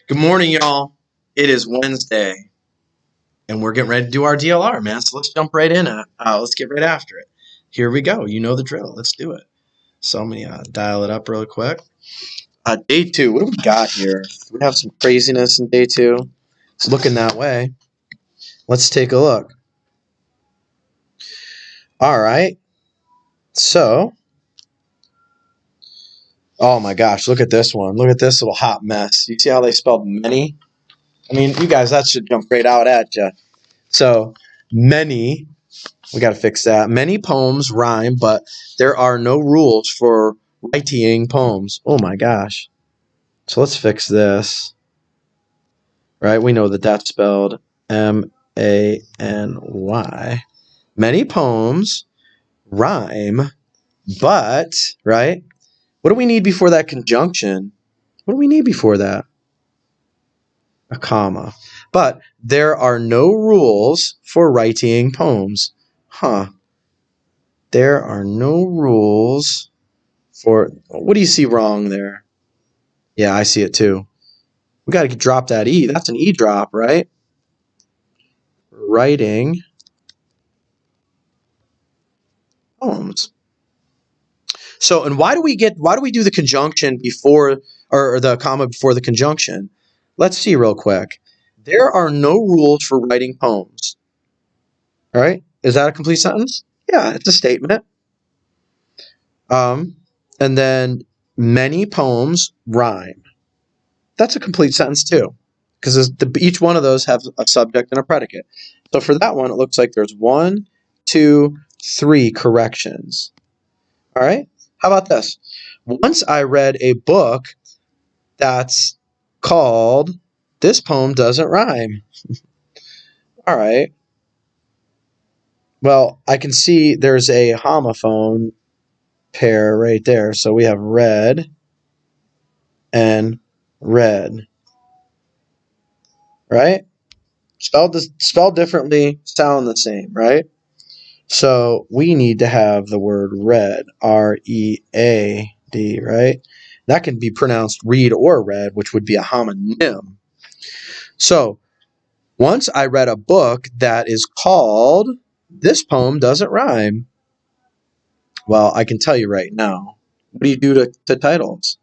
Good morning, y'all. It is Wednesday, and we're getting ready to do our DLR, man. So let's jump right in. Let's get right after it. Here we go. You know the drill. Let's do it. So let me dial it up real quick. Day two. What do we got here? We have some craziness in day two. It's looking that way. Let's take a look. All right. So, oh my gosh, look at this one. Look at this little hot mess. You see how they spelled many? I mean, you guys, that should jump right out at you. So, many. We got to fix that. Many poems rhyme, but there are no rules for writing poems. Oh my gosh. So let's fix this. Right? We know that that's spelled M-A-N-Y. Many poems rhyme, but, right? What do we need before that conjunction? What do we need before that? A comma. But there are no rules for writing poems. Huh. There are no rules for, what do you see wrong there? Yeah, I see it too. We got to drop that E. That's an E drop, right? Writing poems. So, and why do we do the conjunction before, or the comma before the conjunction? Let's see real quick. There are no rules for writing poems. All right? Is that a complete sentence? Yeah, it's a statement. And then many poems rhyme. That's a complete sentence too, because each one of those have a subject and a predicate. So for that one, it looks like there's 1, 2, 3 corrections. All right? How about this? Once I read a book that's called This Poem Doesn't Rhyme. All right. Well, I can see there's a homophone pair right there. So we have red and red. Right? Spelled differently, sound the same, right? So we need to have the word read, R-E-A-D, right? That can be pronounced read or read, which would be a homonym. So once I read a book that is called This Poem Doesn't Rhyme. Well, I can tell you right now. What do you do to titles?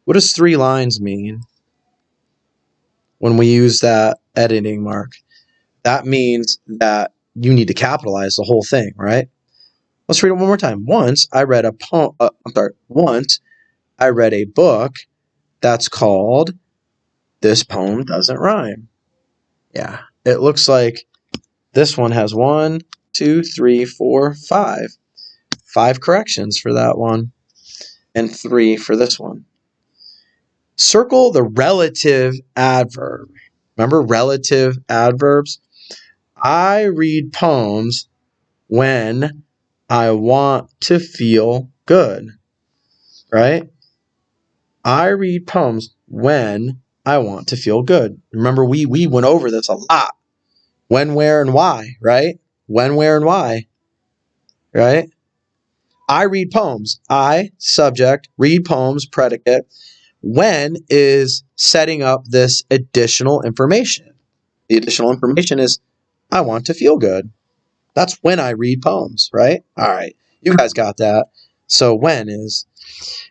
What does 3 lines mean when we use that editing mark? That means that you need to capitalize the whole thing, right? Let's read it one more time. Once I read a book that's called This Poem Doesn't Rhyme. Yeah, it looks like this one has 1, 2, 3, 4, 5. 5 corrections for that one, and 3 for this one. Circle the relative adverb. Remember relative adverbs? I read poems when I want to feel good, right? I read poems when I want to feel good. Remember, we went over this a lot. When, where, and why, right? When, where, and why, right? I read poems. I, subject, read poems, predicate. When is setting up this additional information. The additional information is I want to feel good. That's when I read poems, right? All right. You guys got that. So when is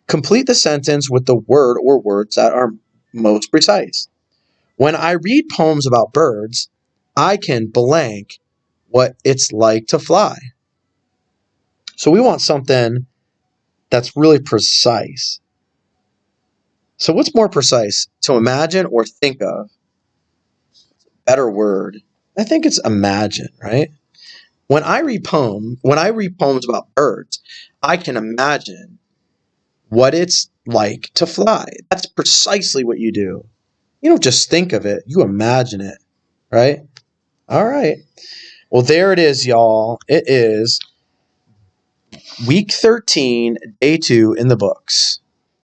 complete the sentence with the word or words that are most precise. When I read poems about birds, I can blank what it's like to fly. So we want something that's really precise. So what's more precise, to imagine or think of? Better word. I think it's imagine, right? When I read poems about birds, I can imagine what it's like to fly. That's precisely what you do. You don't just think of it, you imagine it, right? All right. Well, there it is, y'all. It is week 13, day 2 in the books.